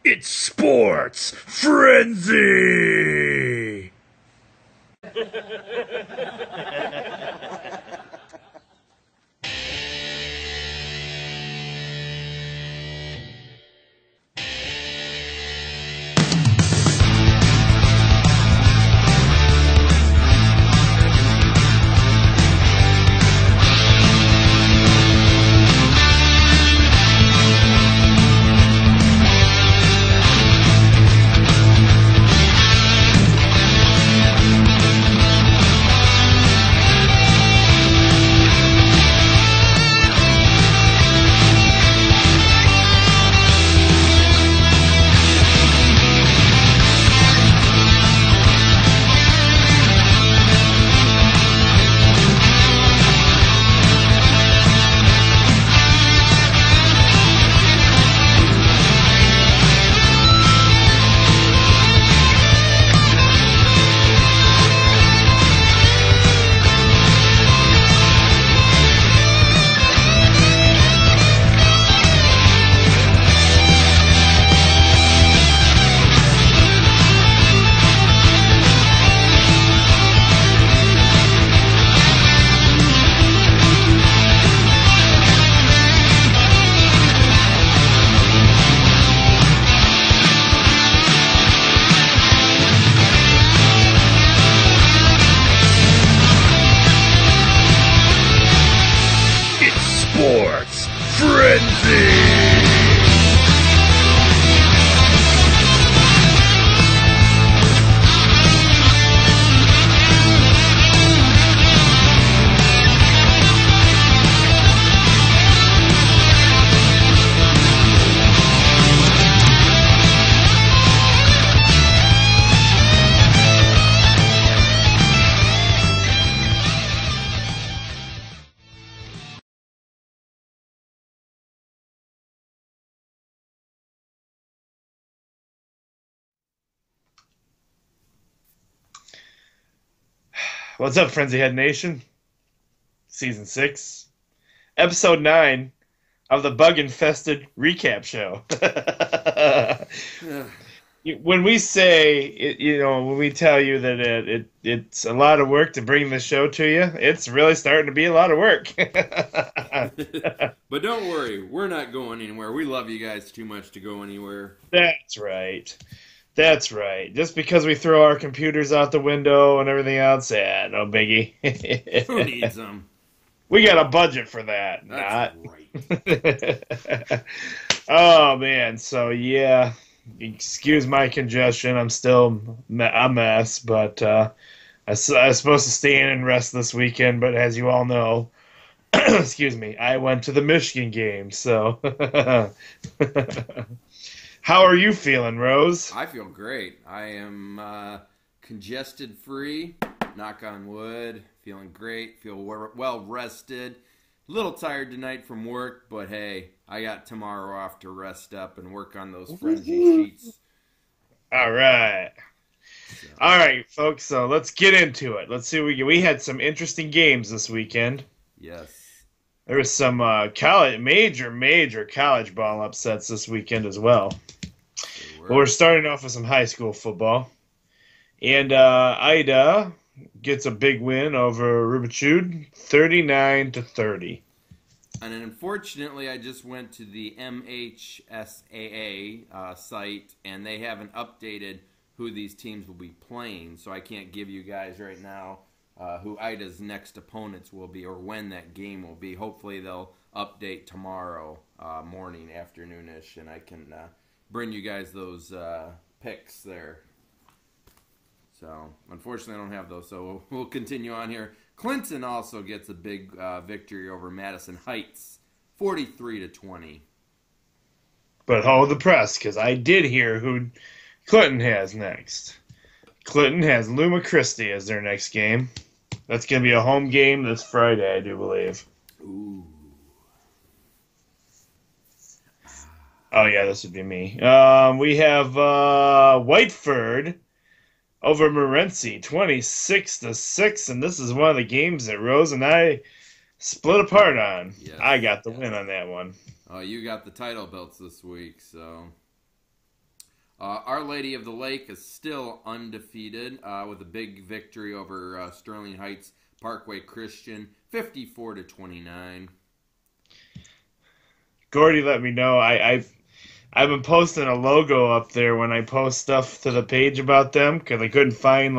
It's Sports Frenzy! Sports Frenzy! What's up, Frenzy Head Nation? Season 6, Episode 9 of the bug-infested recap show. When we say, when we tell you that it's a lot of work to bring the show to you, it's really starting to be a lot of work. But don't worry, we're not going anywhere. We love you guys too much to go anywhere. That's right. That's right. Just because we throw our computers out the window and everything else, no biggie. Who needs them? We got a budget for that. That's right. Oh, man. So, yeah. Excuse my congestion. I'm still a mess, but I was supposed to stay in and rest this weekend, but as you all know, excuse me, I went to the Michigan game, so... How are you feeling, Rose? I feel great. I am congested free, knock on wood, feeling great, feel well rested. A little tired tonight from work, but hey, I got tomorrow off to rest up and work on those frenzy sheets. All right. So. All right, folks, so let's get into it. Let's see what we had some interesting games this weekend. Yes. There was some major college ball upsets this weekend as well. But we're starting off with some high school football. And Ida gets a big win over Rubichud, 39-30. And unfortunately, I just went to the MHSAA site, and they haven't updated who these teams will be playing. So I can't give you guys right now who Ida's next opponents will be or when that game will be. Hopefully they'll update tomorrow morning, afternoonish, and I can bring you guys those picks there. So unfortunately I don't have those, so we'll continue on here. Clinton also gets a big victory over Madison Heights, 43-20. But hold the press, because I did hear who Clinton has next. Clinton has Luma Christi as their next game. That's going to be a home game this Friday, I do believe. Ooh. Oh, yeah, this would be me. We have Whiteford over Morenci, 26-6, and this is one of the games that Rose and I split apart on. Yes. I got the win on that one. Oh, you got the title belts this week, so... Our Lady of the Lake is still undefeated with a big victory over Sterling Heights Parkway Christian, 54-29. Gordy let me know. I've been posting a logo up there when I post stuff to the page about them because I couldn't find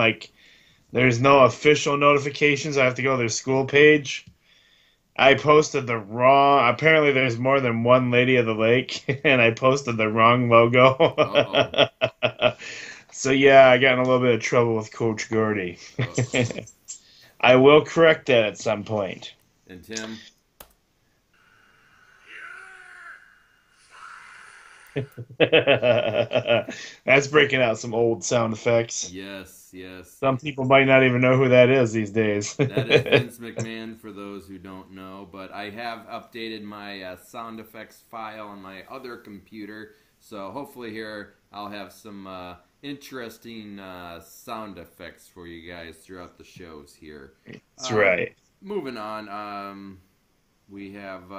there's no official notifications. I have to go to their school page. I posted the wrong. Apparently, there's more than one Lady of the Lake, and I posted the wrong logo. So yeah, I got in a little bit of trouble with Coach Gordy. I will correct that at some point. And Tim? That's breaking out some old sound effects. Yes, yes. Some people might not even know who that is these days. That is Vince McMahon for those who don't know. But I have updated my sound effects file on my other computer. So hopefully here I'll have some interesting sound effects for you guys throughout the shows here. That's right. Moving on, we have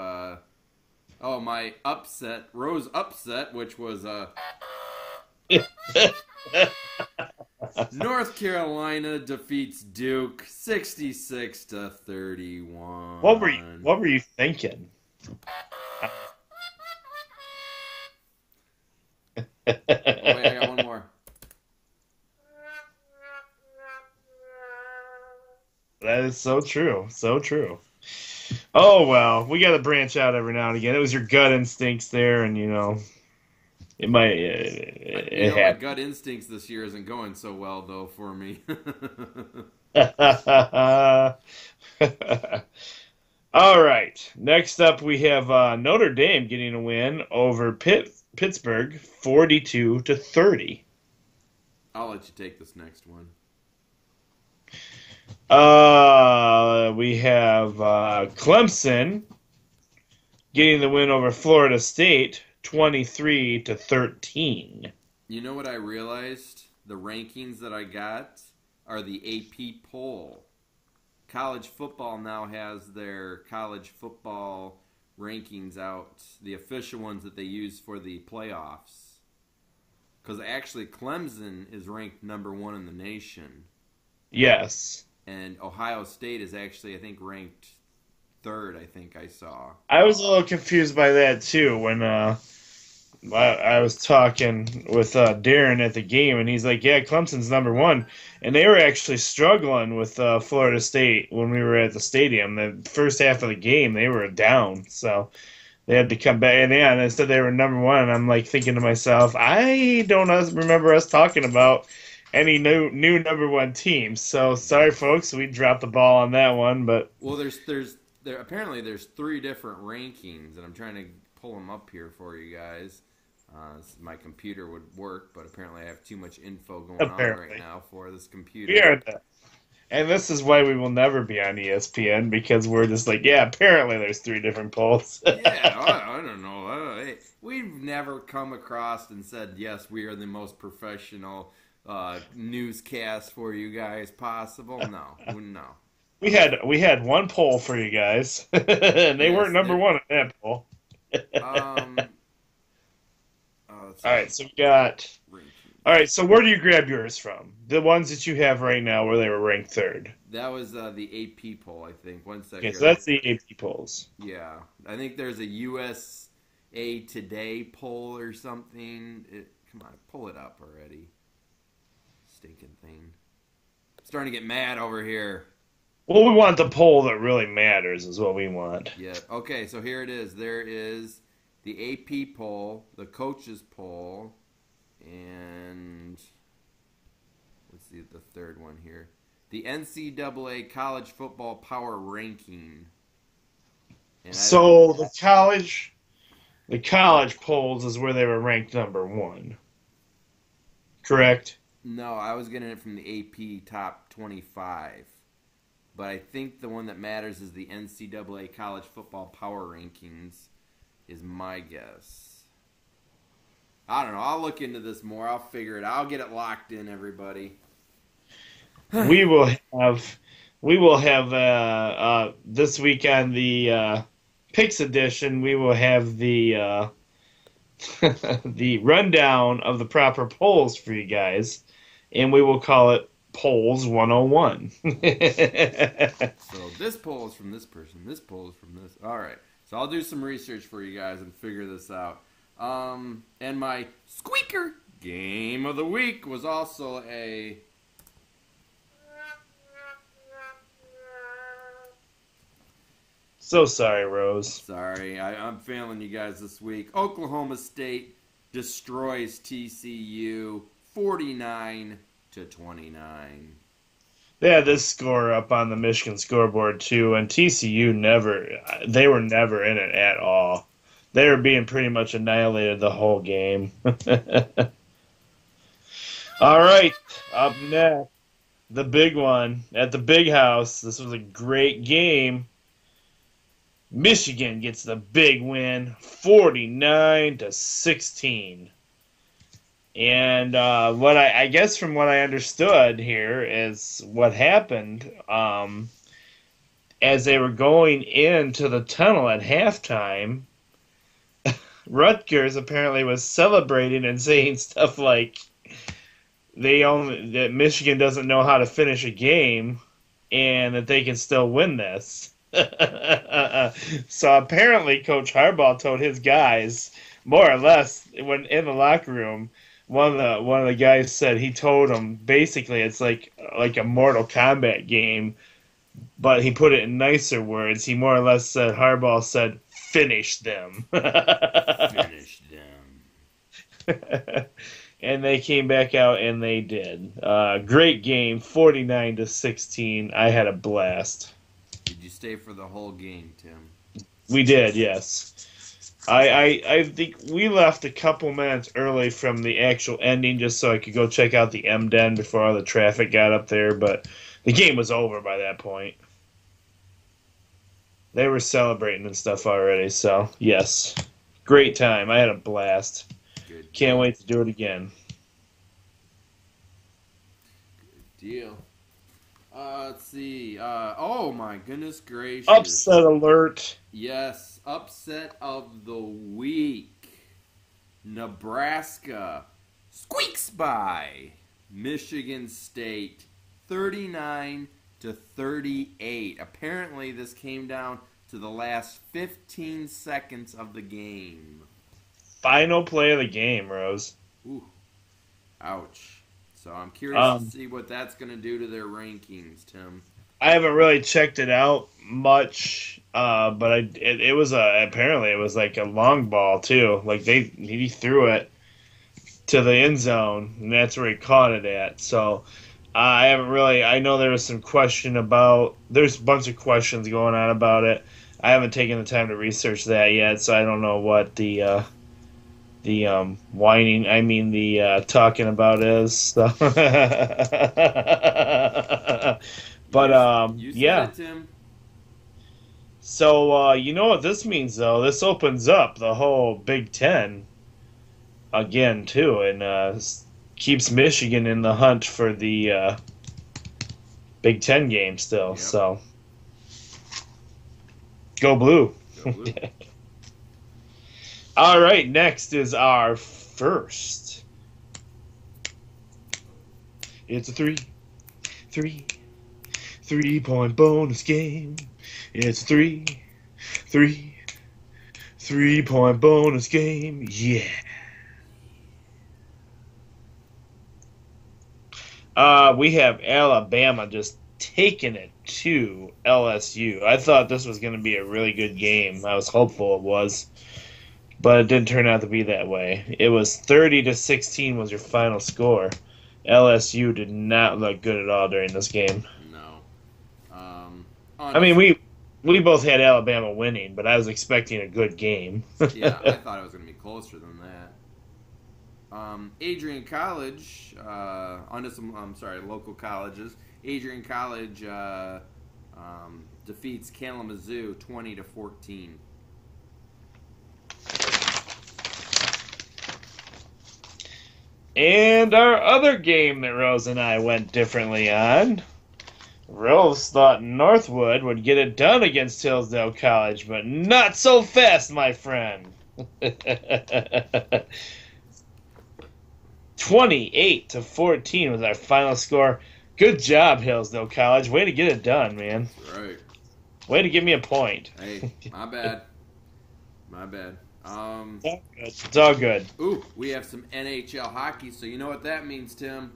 my upset, Rose upset, which was North Carolina defeats Duke 66-31. What were you thinking? Wait, I got one more. That is so true. So true. Oh, well, we got to branch out every now and again. It was your gut instincts there, and, it might... my gut instincts this year isn't going so well, though, for me. All right. Next up, we have Notre Dame getting a win over Pittsburgh, 42-30. I'll let you take this next one. We have Clemson getting the win over Florida State, 23-13. You know what I realized? The rankings that I got are the AP poll. College football now has their college football rankings out, the official ones that they use for the playoffs. Because actually Clemson is ranked number 1 in the nation. Yes. And Ohio State is actually, I think, ranked 3rd, I think I saw. I was a little confused by that, too, when I was talking with Darren at the game, and he's like, yeah, Clemson's number 1. And they were actually struggling with Florida State when we were at the stadium. The first half of the game, they were down, so they had to come back. And yeah, and they said they were number 1, and I'm like thinking to myself, I don't remember us talking about any new number 1 team. So sorry, folks, we dropped the ball on that one. But well, apparently there's 3 different rankings, and I'm trying to pull them up here for you guys. My computer would work, but apparently I have too much info going on right now for this computer. Yeah, and this is why we will never be on ESPN, because we're just like, yeah, apparently there's 3 different polls. Yeah, I don't know. We've never come across and said, yes, we are the most professional newscast for you guys possible. No. We had one poll for you guys, and they weren't number 1 in that poll. All right, so we got. All right, so where do you grab yours from? The ones that you have right now, where they were ranked 3rd. That was the AP poll, I think. 1 second. Okay, so that's the AP polls. Yeah, I think there's a USA Today poll or something. Come on, pull it up already. Stinking thing. I'm starting to get mad over here. Well, we want the poll that really matters is what we want. Yeah. Okay, so here it is. There is the AP poll, the coaches poll, and let's see the 3rd one here. The NCAA College Football Power Ranking. And so the college polls is where they were ranked number 1. Correct? No, I was getting it from the AP Top 25. But I think the one that matters is the NCAA College Football Power Rankings is my guess. I don't know. I'll look into this more. I'll figure it out. I'll get it locked in, everybody. we will have this week on the Picks edition, we will have the the rundown of the proper polls for you guys, and we will call it Polls 101. So this poll is from this person. This poll is from this. All right. So I'll do some research for you guys and figure this out. And my squeaker game of the week was also a... So sorry, Rose. Sorry, I'm failing you guys this week. Oklahoma State destroys TCU 49-29. They had this score up on the Michigan scoreboard too, and they were never in it at all. They were being pretty much annihilated the whole game. All right, up next, the big one at the Big House. This was a great game. Michigan gets the big win, 49-16. And what I guess from what I understood here is what happened as they were going into the tunnel at halftime. Rutgers apparently was celebrating and saying stuff like that Michigan doesn't know how to finish a game and that they can still win this. So apparently Coach Harbaugh told his guys, more or less, when in the locker room, one of the guys said he told them basically it's like a Mortal Kombat game, but he put it in nicer words. He more or less said, Harbaugh said, finish them. Finish them. And they came back out and they did. Great game, 49-16. I had a blast. Did you stay for the whole game, Tim? We did, yes. I think we left a couple minutes early from the actual ending just so I could go check out the M-Den before all the traffic got up there, but the game was over by that point. They were celebrating and stuff already, so yes. Great time. I had a blast. Good. Can't wait to do it again. Good deal. Let's see. Oh my goodness gracious. Upset alert. Yes, upset of the week. Nebraska squeaks by Michigan State 39-38. Apparently this came down to the last 15 seconds of the game. Final play of the game, Rose. Ooh. Ouch. So I'm curious to see what that's going to do to their rankings, Tim. I haven't really checked it out much, but it was apparently it was like a long ball too. Like he threw it to the end zone, and that's where he caught it at. So I haven't really. I know there was some question about. There's a bunch of questions going on about it. I haven't taken the time to research that yet, so I don't know what the whining, the talking about is. So. But, you said yeah. it, Tim. So, you know what this means, though? This opens up the whole Big Ten again, too, and keeps Michigan in the hunt for the Big Ten game still. Yep. So, go blue. Go blue. All right, next is our first. It's a 3-point bonus game. It's a 3-point bonus game. Yeah. We have Alabama just taking it to LSU. I thought this was going to be a really good game. I was hopeful it was. But it didn't turn out to be that way. It was 30-16 was your final score. LSU did not look good at all during this game. No. I mean, we both had Alabama winning, but I was expecting a good game. Yeah, I thought it was going to be closer than that. Adrian College, onto some, local colleges. Adrian College defeats Kalamazoo 20-14. And our other game that Rose and I went differently on. Rose thought Northwood would get it done against Hillsdale College, but not so fast, my friend. "28-14" was our final score. Good job, Hillsdale College. Way to get it done, man. That's right. Way to give me a point. Hey, my bad. My bad. It's all good. It's all good. Ooh, we have some NHL hockey, so you know what that means, Tim.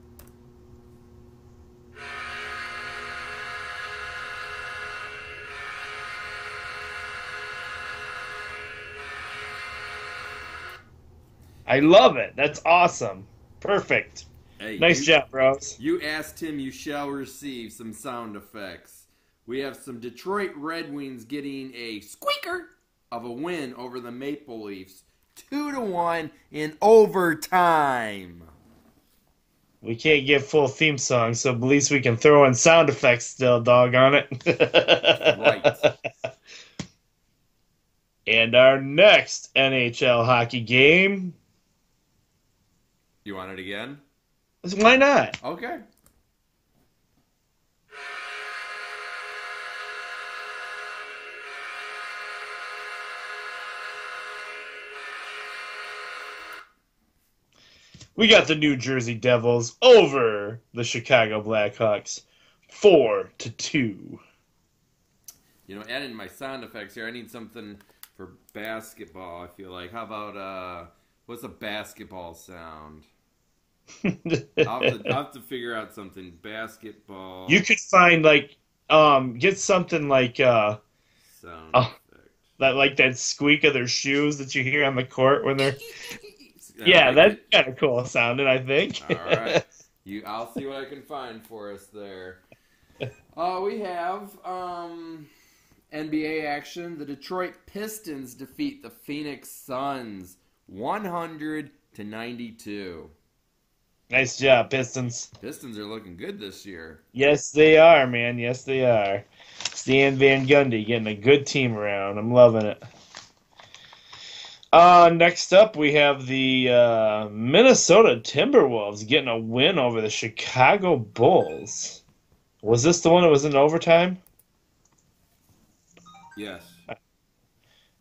I love it. That's awesome. Perfect. Hey, Nice job, bros. You asked him, you shall receive some sound effects. We have some Detroit Red Wings getting a squeaker of a win over the Maple Leafs. 2-1 in overtime. We can't get full theme songs, so at least we can throw in sound effects still, doggone it. Right. And our next NHL hockey game. You want it again? Why not? Okay. We got the New Jersey Devils over the Chicago Blackhawks 4-2. You know, adding my sound effects here, I need something for basketball, I feel like. How about, what's a basketball sound? I'll have to figure out something. Basketball. You could find get something like sound effect. that squeak of their shoes that you hear on the court when they're. I Yeah, like that's it. kind of cool sounding, I think. All right. I'll see what I can find for us there. We have NBA action. The Detroit Pistons defeat the Phoenix Suns 100-92. Nice job, Pistons. Pistons are looking good this year. Yes, they are, man. Yes, they are. Stan Van Gundy getting a good team around. I'm loving it. Next up, we have the Minnesota Timberwolves getting a win over the Chicago Bulls. Was this the one that was in overtime? Yes.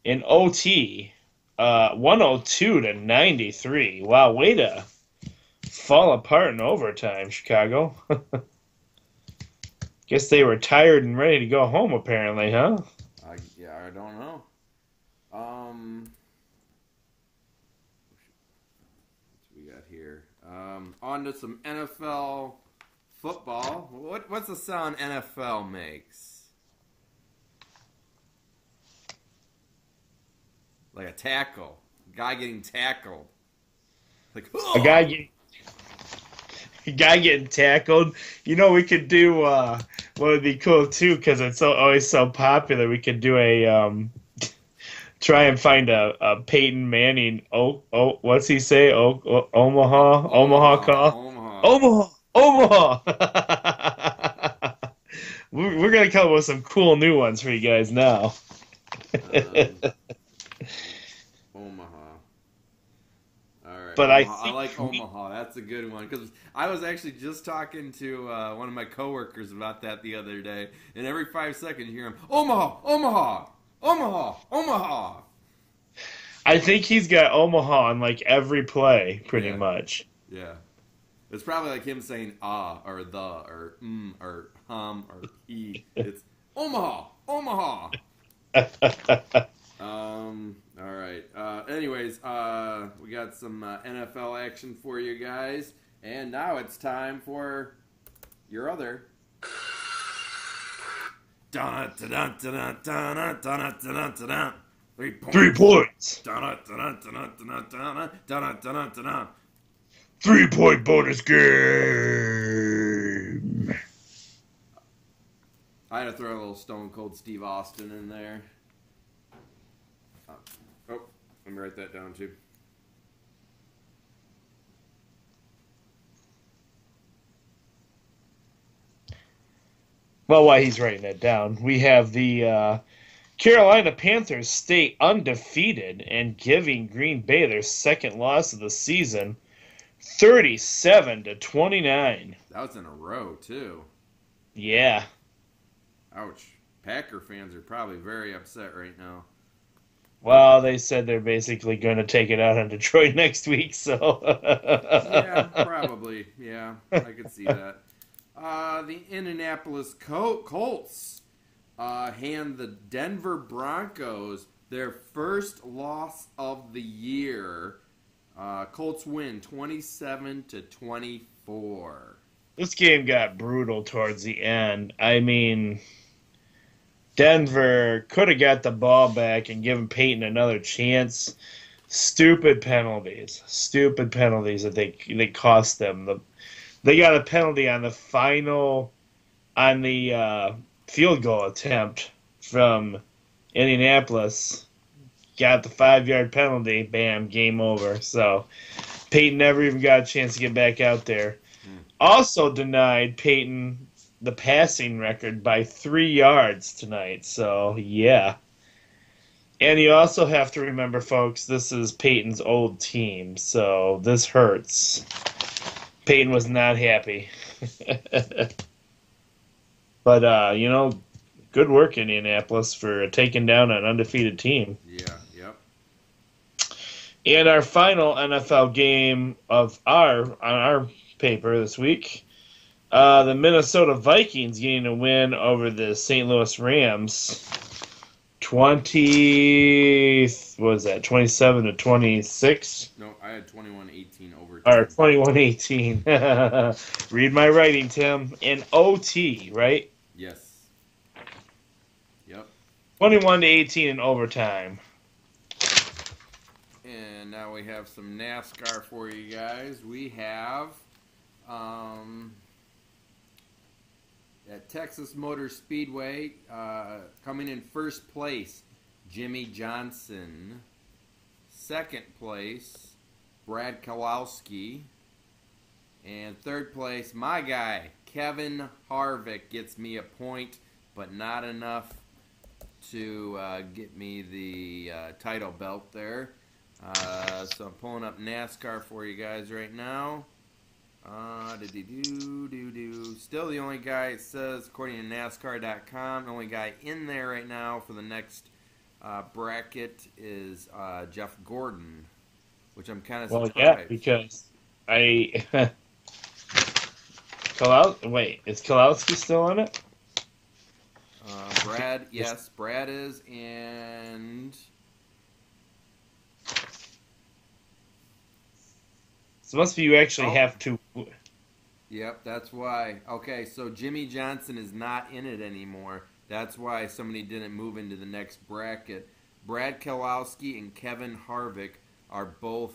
In OT, 102-93. Wow, way to fall apart in overtime, Chicago. Guess they were tired and ready to go home, apparently, huh? I don't know. What we got here? On to some NFL football. What's the sound NFL makes? Like a tackle. A guy getting tackled. Like, A guy getting tackled. You know, we could do what would be cool too, because it's always so popular. We could do a try and find a Peyton Manning. What's he say? Omaha call. Omaha. We're gonna come up with some cool new ones for you guys now. Omaha. All right. But I like Omaha. That's a good one because I was actually just talking to one of my coworkers about that the other day, and every 5 seconds you hear him, Omaha, Omaha, Omaha, Omaha. I think he's got Omaha on like every play, pretty much. Yeah. It's probably like him saying or the or or or he. It's Omaha, Omaha. All right. Anyways, we got some NFL action for you guys, and now it's time for your other. 3 points. 3 points. 3-point bonus game. I had to throw a little Stone Cold Steve Austin in there. Let me write that down too. Well, while he's writing that down, we have the Carolina Panthers stay undefeated and giving Green Bay their second loss of the season, 37-29. That was in a row too. Yeah. Ouch. Packer fans are probably very upset right now. Well, they said they're basically going to take it out on Detroit next week, so. Yeah, probably. Yeah, I could see that. The Indianapolis Colts hand the Denver Broncos their first loss of the year. Colts win 27-24. This game got brutal towards the end. I mean, Denver could have got the ball back and given Peyton another chance. Stupid penalties that they cost them. They got a penalty on the final on the field goal attempt from Indianapolis. Got the 5 yard penalty. Bam, game over. So Peyton never even got a chance to get back out there. Also denied Peyton the passing record by 3 yards tonight. So yeah. And you also have to remember, folks, this is Peyton's old team, so this hurts. Peyton was not happy. But, good work, Indianapolis, for taking down an undefeated team. Yeah, yep. And our final NFL game on our paper this week, the Minnesota Vikings getting a win over the St. Louis Rams. 27-26? No, I had 21-18 over. Or 21-18. Read my writing, Tim. In OT, right? Yes. Yep. 21-18 in overtime. And now we have some NASCAR for you guys. We have at Texas Motor Speedway, coming in first place, Jimmy Johnson. Second place, Brad Keselowski. And third place, my guy, Kevin Harvick, gets me a point, but not enough to get me the title belt there. So I'm pulling up NASCAR for you guys right now. Still the only guy, it says, according to NASCAR.com, the only guy in there right now for the next bracket is Jeff Gordon, which I'm kind of surprised. Well, yeah, because wait, is Keselowski still on it? Brad, yes, Brad is, and So it must be you actually have to. Yep, that's why. Okay, so Jimmy Johnson is not in it anymore. That's why somebody didn't move into the next bracket. Brad Keselowski and Kevin Harvick are both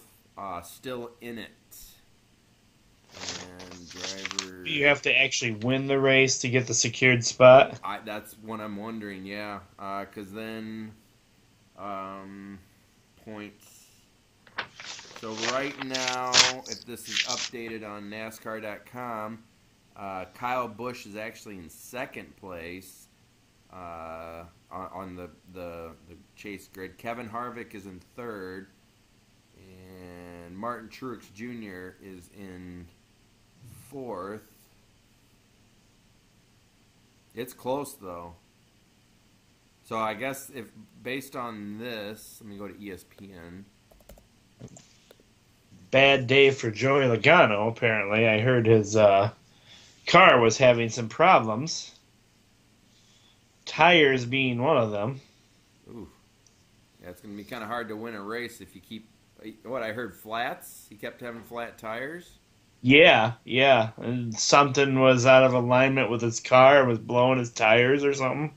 still in it. And driver. You have to actually win the race to get the secured spot. That's what I'm wondering. Yeah, because then points. So right now, if this is updated on NASCAR.com, Kyle Busch is actually in second place on the chase grid. Kevin Harvick is in third, and Martin Truex Jr. is in fourth. It's close though. So I guess if based on this, let me go to ESPN. Bad day for Joey Logano, apparently. I heard his car was having some problems. Tires being one of them. Ooh. Yeah, it's going to be kind of hard to win a race if you keep... What, I heard flats? He kept having flat tires? Yeah. And something was out of alignment with his car, was blowing his tires or something.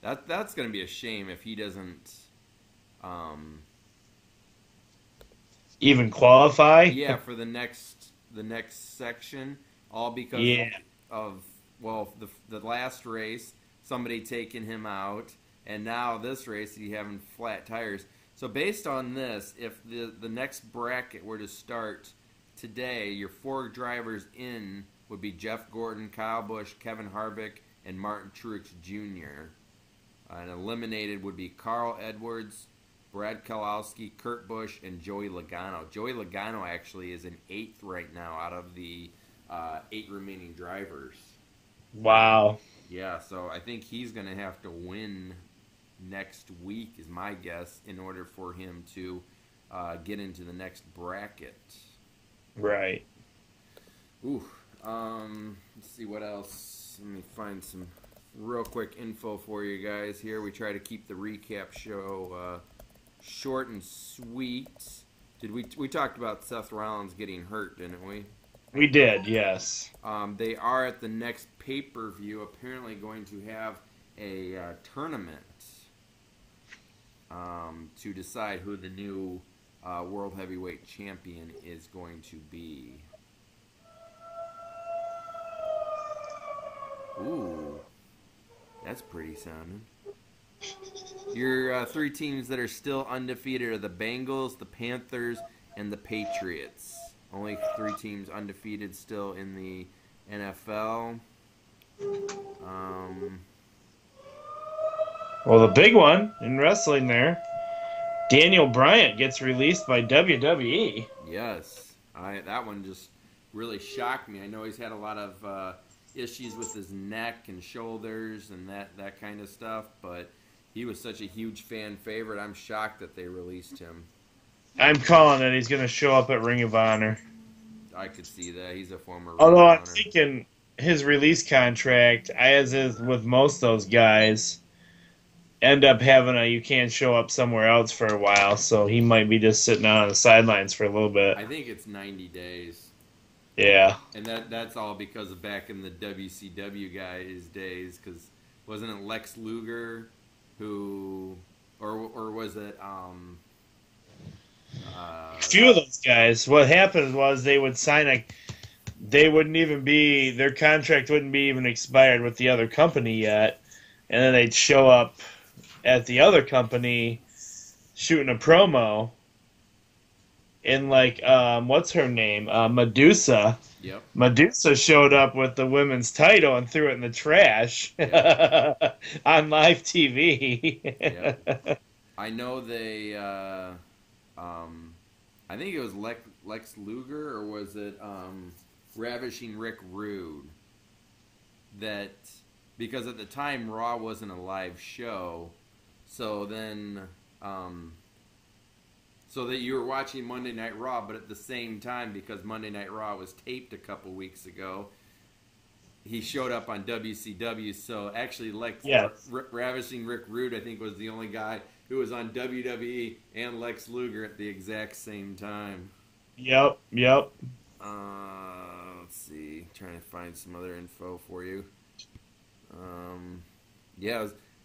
That's going to be a shame if he doesn't... even qualify? Yeah, for the next section, all because of the last race, somebody taking him out, and now this race he having flat tires. So based on this, if the next bracket were to start today, your four drivers in would be Jeff Gordon, Kyle Busch, Kevin Harvick, and Martin Truex Jr. And eliminated would be Carl Edwards, Brad Keselowski, Kurt Busch, and Joey Logano. Joey Logano actually is in 8th right now out of the 8 remaining drivers. Wow. Yeah, so I think he's going to have to win next week, is my guess, in order for him to get into the next bracket. Right. Ooh. Let's see what else. Let me find some real quick info for you guys here. We try to keep the recap show short and sweet. We talked about Seth Rollins getting hurt, didn't we? We did, yes. They are at the next pay-per-view apparently going to have a tournament to decide who the new World Heavyweight Champion is going to be. Ooh, that's pretty sounding. Your three teams that are still undefeated are the Bengals, the Panthers, and the Patriots. Only three teams undefeated still in the NFL. Well, the big one in wrestling there, Daniel Bryan gets released by WWE. Yes, that one just really shocked me. I know he's had a lot of issues with his neck and shoulders and that kind of stuff, but he was such a huge fan favorite. I'm shocked that they released him. I'm calling it. He's going to show up at Ring of Honor. I could see that. He's a former Ring Although of I'm Honor. thinking his release contract, as is with most of those guys, end up having you can't show up somewhere else for a while, so he might be just sitting out on the sidelines for a little bit. I think it's 90 days. Yeah. And that's all because of back in the WCW guys' days, because wasn't it Lex Luger who, or was it A few of those guys, what happened was they would sign they wouldn't even be, their contract wouldn't be even expired with the other company yet, and then they'd show up at the other company shooting a promo, and what's her name? Medusa. Yep. Medusa showed up with the women's title and threw it in the trash on live TV. Yep. I know they, I think it was Lex Luger, or was it Ravishing Rick Rude? That, because at the time Raw wasn't a live show, so then, so that you were watching Monday Night Raw, but at the same time, because Monday Night Raw was taped a couple weeks ago, he showed up on WCW. So actually, Ravishing Rick Rude, I think, was the only guy who was on WWE and Lex Luger at the exact same time. Yep. Let's see. Trying to find some other info for you.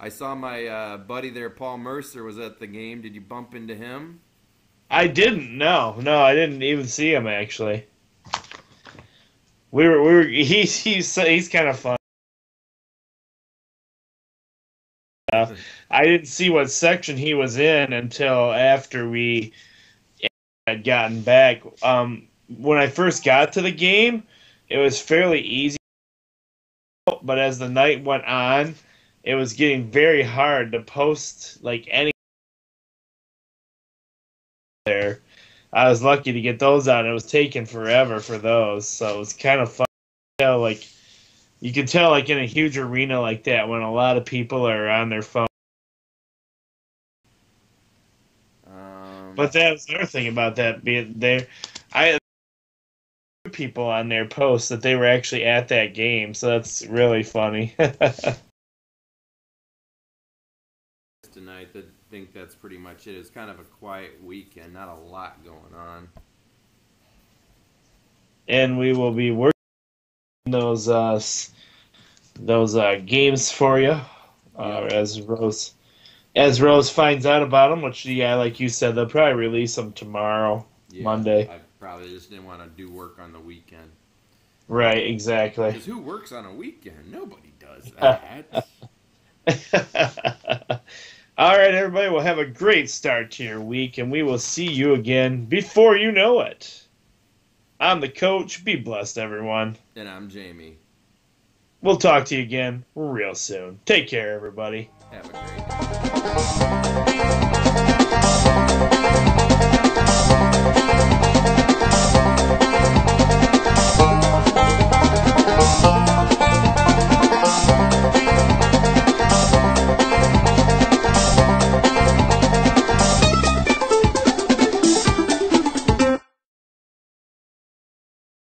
I saw my buddy there, Paul Mercer, was at the game. Did you bump into him? I didn't. No, I didn't even see him actually. He's kind of fun. I didn't see what section he was in until after we had gotten back. When I first got to the game, it was fairly easy, but as the night went on, it was getting very hard to post any there. I was lucky to get those on. It was taking forever for those, so it was kind of fun to tell, you can tell in a huge arena like that when a lot of people are on their phone. But that was the other thing about that being there. I people on their posts that they were actually at that game, so that's really funny. Tonight, I think that's pretty much it. It's kind of a quiet weekend, not a lot going on. And we will be working those games for you as Rose finds out about them. Which, like you said, they'll probably release them tomorrow, Monday. I probably just didn't want to do work on the weekend. Right, exactly. Because who works on a weekend? Nobody does that. All right, everybody, we'll have a great start to your week, and we will see you again before you know it. I'm the coach. Be blessed, everyone. And I'm Jamie. We'll talk to you again real soon. Take care, everybody. Have a great day.